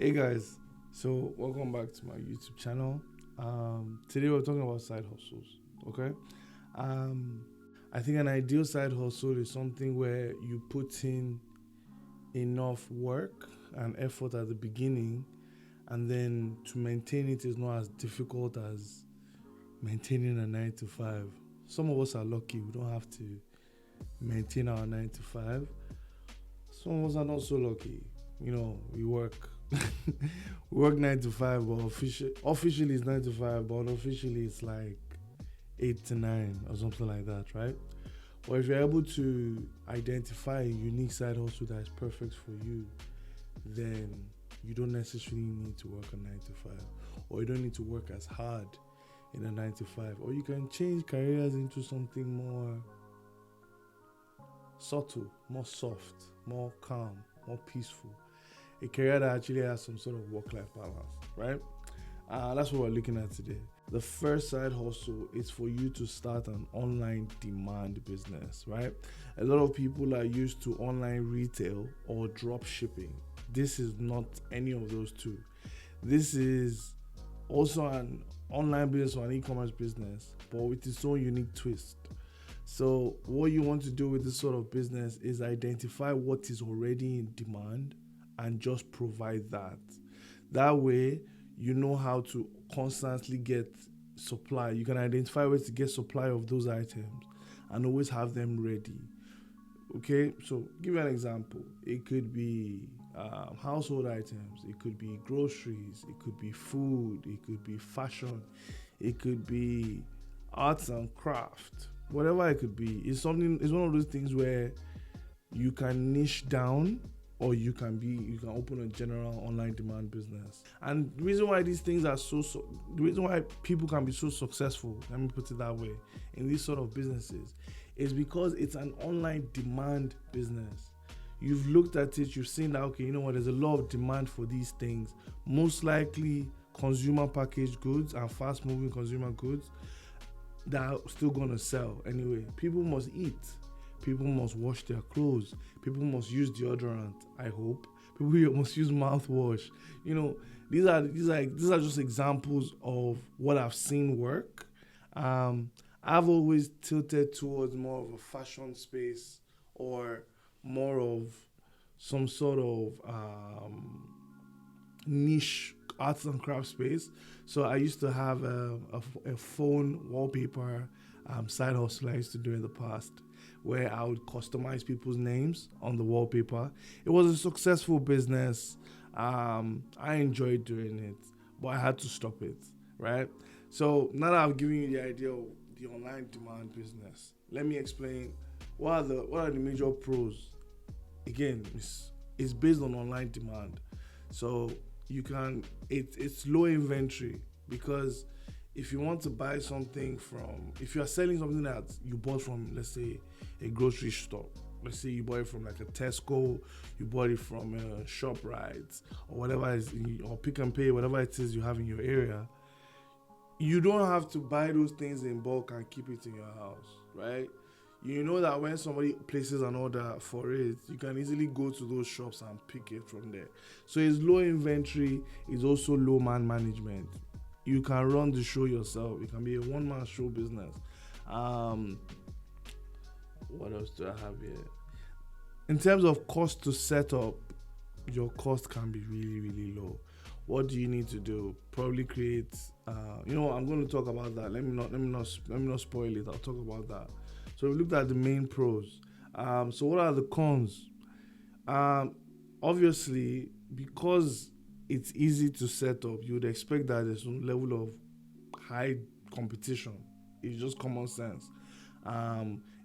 Hey guys, so welcome back to my YouTube channel. Today we're talking about side hustles. Okay, um, I think an ideal side hustle is something where you put in enough work and effort at the beginning, and then to maintain it is not as difficult as maintaining a 9 to 5. Some of us are lucky; we don't have to maintain our 9 to 5. Some of us are not so lucky. We work. We work 9 to 5, but officially it's 9 to 5, but unofficially it's like 8 to 9 or something like that, right? Or if you're able to identify a unique side hustle that is perfect for you, then you don't necessarily need to work a 9 to 5, or you don't need to work as hard in a 9 to 5, or you can change careers into something more subtle, more soft, more calm, more peaceful. A career that actually has some sort of work-life balance, right? That's what we're looking at today. The first side hustle is for you to start an online demand business, right? A lot of people are used to online retail or drop shipping. This is not any of those two. This is also an online business or an e-commerce business, but with its own unique twist. So what you want to do with this sort of business is identify what is already in demand and just provide that. That way, you know how to constantly get supply. You can identify ways to get supply of those items and always have them ready. Okay, so give you an example. It could be household items, it could be groceries, it could be food, it could be fashion, it could be arts and craft. Whatever it could be, it's one of those things where you can niche down, or you can open a general online demand business. And the reason why these things are the reason why people can be so successful, let me put it that way, in these sort of businesses, is because it's an online demand business. You've looked at it, you've seen that, okay, you know what, there's a lot of demand for these things. Most likely consumer packaged goods and fast moving consumer goods that are still gonna sell anyway. People must eat. People must wash their clothes. People must use deodorant, I hope. People must use mouthwash. These are just examples of what I've seen work. I've always tilted towards more of a fashion space, or more of some sort of niche arts and craft space. So I used to have a phone wallpaper side hustle I used to do in the past, where I would customize people's names on the wallpaper. It was a successful business. I enjoyed doing it, but I had to stop it, right? So now that I've given you the idea of the online demand business, let me explain what are the major pros. Again, it's based on online demand. So it's low inventory, because if you want to buy something if you are selling something that you bought from, let's say, a grocery store, let's say you bought it from like a Tesco, you bought it from a ShopRite, or whatever or Pick and Pay, whatever it is you have in your area, you don't have to buy those things in bulk and keep it in your house, right? You know that when somebody places an order for it, you can easily go to those shops and pick it from there. So it's low inventory, it's also low man management. You can run the show yourself. It can be a one-man show business. What else do I have here? In terms of cost to set up, your cost can be really, really low. What do you need to do? Probably create. I'm going to talk about that. Let me not spoil it. I'll talk about that. So we looked at the main pros. So what are the cons? Obviously, because it's easy to set up, you would expect that there's some level of high competition. It's just common sense.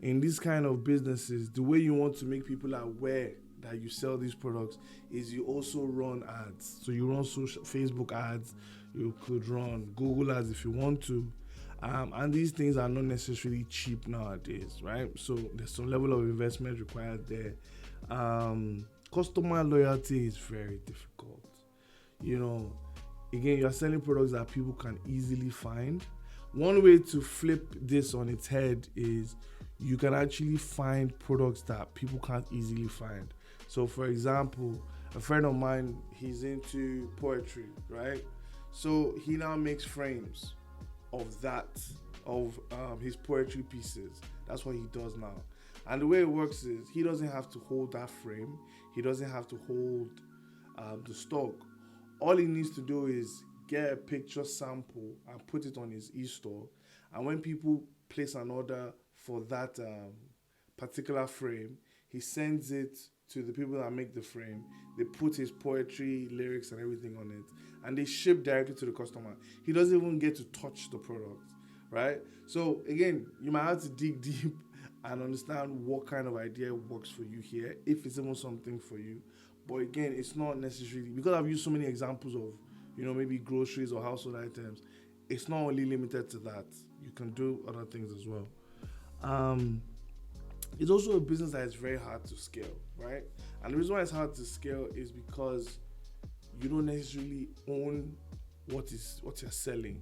In these kind of businesses, the way you want to make people aware that you sell these products is you also run ads. So you run Facebook ads, you could run Google ads if you want to. And these things are not necessarily cheap nowadays, right? So there's some level of investment required there. Customer loyalty is very difficult. Again, you're selling products that people can easily find. One way to flip this on its head is you can actually find products that people can't easily find. So for example, a friend of mine, he's into poetry, right? So he now makes frames of that, of his poetry pieces. That's what he does now. And the way it works is he doesn't have to hold that frame. He doesn't have to hold the stock. All he needs to do is get a picture sample and put it on his e-store. And when people place an order for that particular frame, he sends it to the people that make the frame. They put his poetry, lyrics, and everything on it, and they ship directly to the customer. He doesn't even get to touch the product, right? So again, you might have to dig deep and understand what kind of idea works for you here, if it's even something for you. But again, it's not necessarily, because I've used so many examples of, maybe groceries or household items. It's not only limited to that. You can do other things as well. It's also a business that is very hard to scale, right? And the reason why it's hard to scale is because you don't necessarily own what you're selling.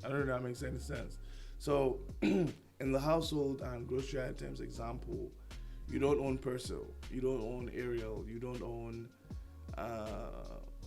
I don't know if that makes any sense. So in the household and grocery items example, you don't own Persil, you don't own Ariel, you don't own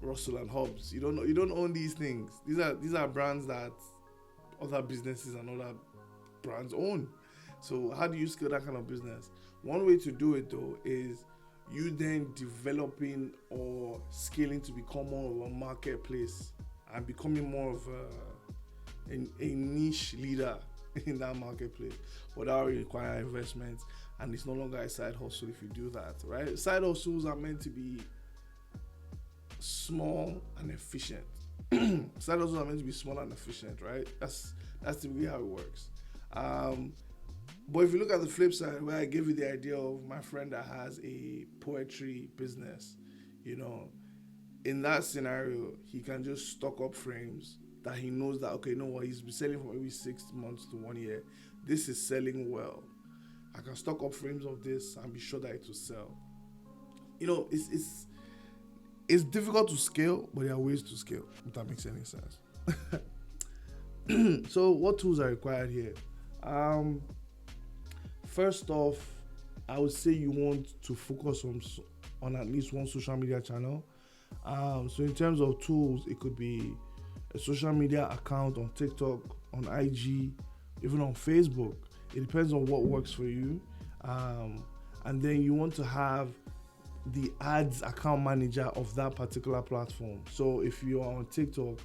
Russell and Hobbs. You don't own these things. These are brands that other businesses and other brands own. So how do you scale that kind of business? One way to do it though is you then developing or scaling to become more of a marketplace and becoming more of a niche leader in that marketplace. But that will require investment, and it's no longer a side hustle if you do that, right? Side hustles are meant to be small and efficient. Side hustles are meant to be small and efficient, right? That's typically how it works. But if you look at the flip side, where I gave you the idea of my friend that has a poetry business, in that scenario, he can just stock up frames that he knows that, okay, he's been selling for maybe 6 months to 1 year. This is selling well. I can stock up frames of this and be sure that it will sell. It's difficult to scale, but there are ways to scale, if that makes any sense. So what tools are required here? First off, I would say you want to focus on at least one social media channel. So in terms of tools, it could be a social media account on TikTok, on IG, even on Facebook. It depends on what works for you. And then you want to have the ads account manager of that particular platform. So if you are on TikTok,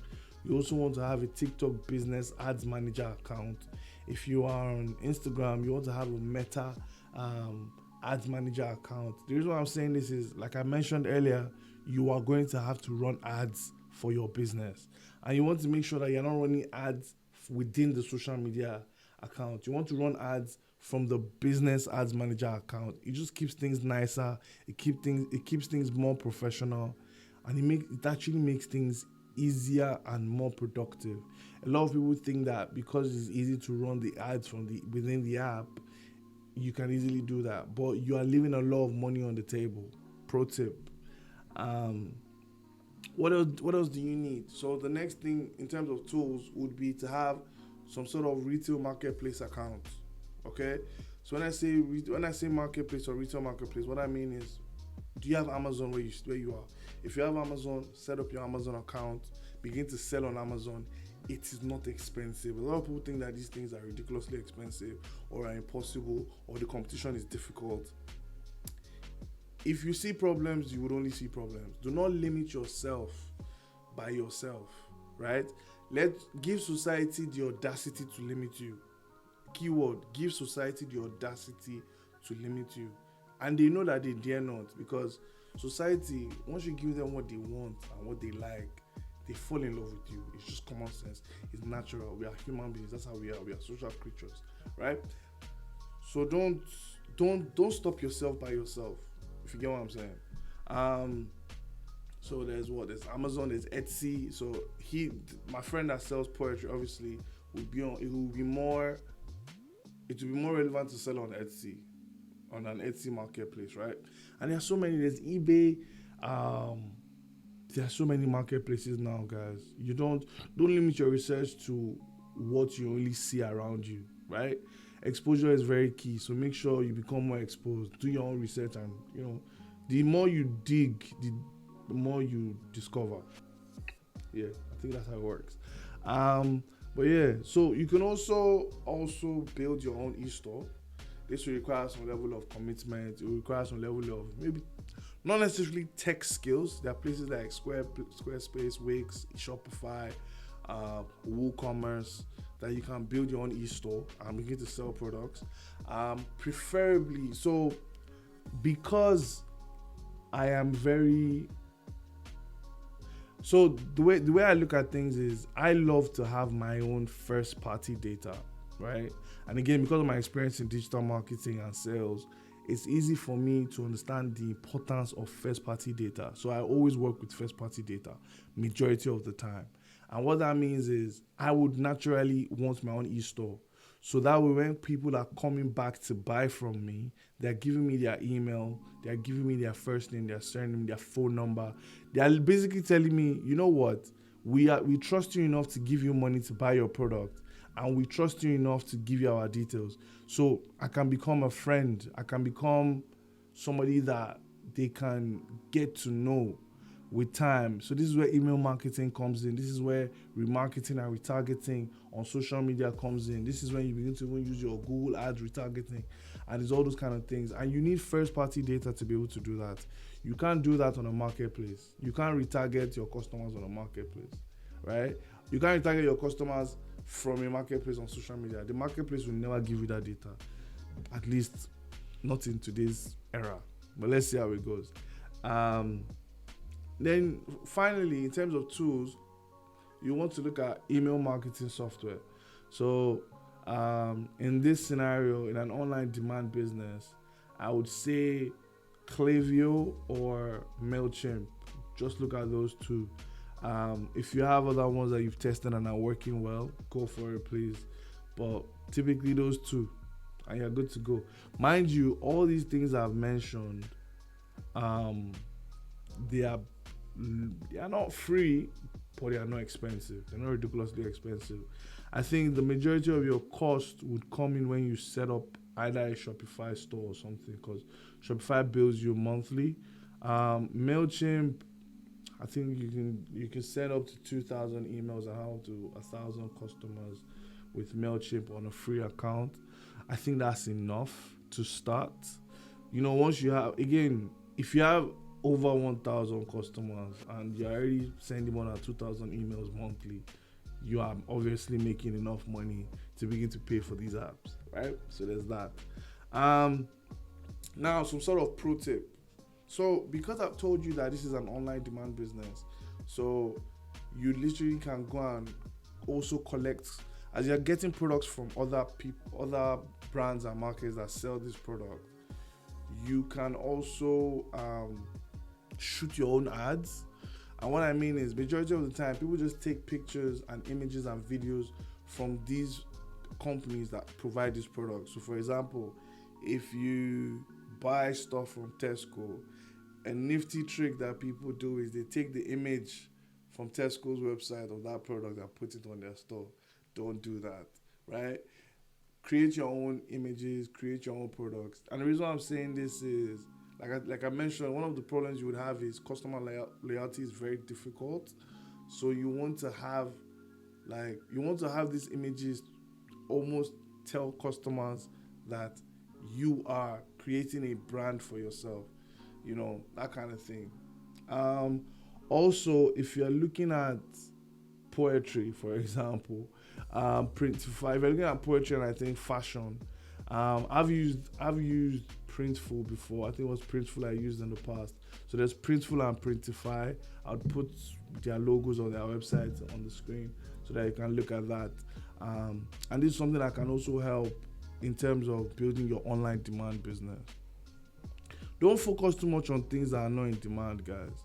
you also want to have a TikTok business ads manager account. If you are on Instagram, you want to have a Meta ads manager account. The reason why I'm saying this is, like I mentioned earlier, you are going to have to run ads for your business. And you want to make sure that you're not running ads within the social media account. You want to run ads from the business ads manager account. It just keeps things nicer. It keeps things more professional, and it actually makes things easier and more productive. A lot of people think that because it's easy to run the ads from within the app, you can easily do that, but you are leaving a lot of money on the table. Pro tip. What else do you need? So the next thing in terms of tools would be to have some sort of retail marketplace account. Okay, so when I say marketplace or retail marketplace, what I mean is, do you have Amazon where you are? If you have Amazon, set up your Amazon account, begin to sell on Amazon. It is not expensive. A lot of people think that these things are ridiculously expensive or are impossible or the competition is difficult. If you see problems, you would only see problems. Do not limit yourself by yourself, right? Give society the audacity to limit you. Keyword, give society the audacity to limit you. And they know that they dare not, because society, once you give them what they want and what they like, they fall in love with you. It's just common sense. It's natural. We are human beings. That's how we are. We are social creatures, right? So don't stop yourself by yourself, if you get what I'm saying. So there's Amazon, there's Etsy. So my friend that sells poetry, obviously, it will be more relevant to sell on Etsy, on an Etsy marketplace, right? And there's so many. There's eBay. There are so many marketplaces now, guys. You don't limit your research to what you only see around you, right? Exposure is very key. So make sure you become more exposed. Do your own research, and the more you dig, the more you discover. Yeah, I think that's how it works. But yeah, so you can also build your own e-store. This will require some level of commitment. It will require some level of maybe not necessarily tech skills. There are places like Squarespace, Wix, Shopify, WooCommerce that you can build your own e-store and begin to sell products. Preferably, so because I am very so the way I look at things is I love to have my own first party data, right? And again, because of my experience in digital marketing and sales, it's easy for me to understand the importance of first party data. So I always work with first party data majority of the time. And what that means is I would naturally want my own e-store. So that way when people are coming back to buy from me, they're giving me their email, they're giving me their first name, their surname, their phone number. They're basically telling me, you know what, we trust you enough to give you money to buy your product, and we trust you enough to give you our details. So I can become a friend. I can become somebody that they can get to know with time. So this is where email marketing comes in. This is where remarketing and retargeting on social media comes in. This is when you begin to even use your Google Ads retargeting, and it's all those kind of things. And you need first party data to be able to do that. You can't do that on a marketplace. You can't retarget your customers on a marketplace, right? You can't retarget your customers from a marketplace on social media. The marketplace will never give you that data, at least not in today's era. But let's see how it goes. Then finally, in terms of tools, you want to look at email marketing software. So in this scenario, in an online demand business, I would say Klaviyo or MailChimp. Just look at those two. If you have other ones that you've tested and are working well, go for it, please. But typically those two, and you're good to go. Mind you, all these things I've mentioned, they are not free, but they are not expensive. They're not ridiculously expensive. I think the majority of your cost would come in when you set up either a Shopify store or something, because Shopify bills you monthly. MailChimp, I think you can set up to 2,000 emails and have up to 1,000 customers with MailChimp on a free account. I think that's enough to start. Once you have, again, if you have over 1,000 customers and you're already sending more than 2,000 emails monthly, you are obviously making enough money to begin to pay for these apps, right? So there's that. Now, some sort of pro tip. So because I've told you that this is an online demand business, so you literally can go and also collect, as you're getting products from other people, other brands and markets that sell this product, you can also shoot your own ads. And what I mean is, majority of the time, people just take pictures and images and videos from these companies that provide this product. So for example, if you buy stuff from Tesco, a nifty trick that people do is they take the image from Tesco's website of that product and put it on their store. Don't do that, right? Create your own images, create your own products. And the reason why I'm saying this is, like I mentioned, one of the problems you would have is customer loyalty is very difficult. So you want to have these images almost tell customers that you are creating a brand for yourself, that kind of thing. Also, if you're looking at poetry, for example, Printify. If you're looking at poetry and I think fashion, I've used Printful before. I think it was Printful I used in the past. So there's Printful and Printify. I'll put their logos on their website on the screen so that you can look at that. And this is something that can also help in terms of building your online demand business. Don't focus too much on things that are not in demand, guys.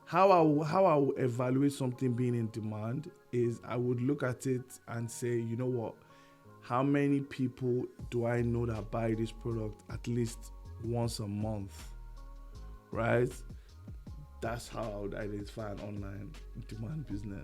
How I will evaluate something being in demand is I would look at it and say, you know what, how many people do I know that buy this product at least once a month, right? That's how I would identify an online demand business.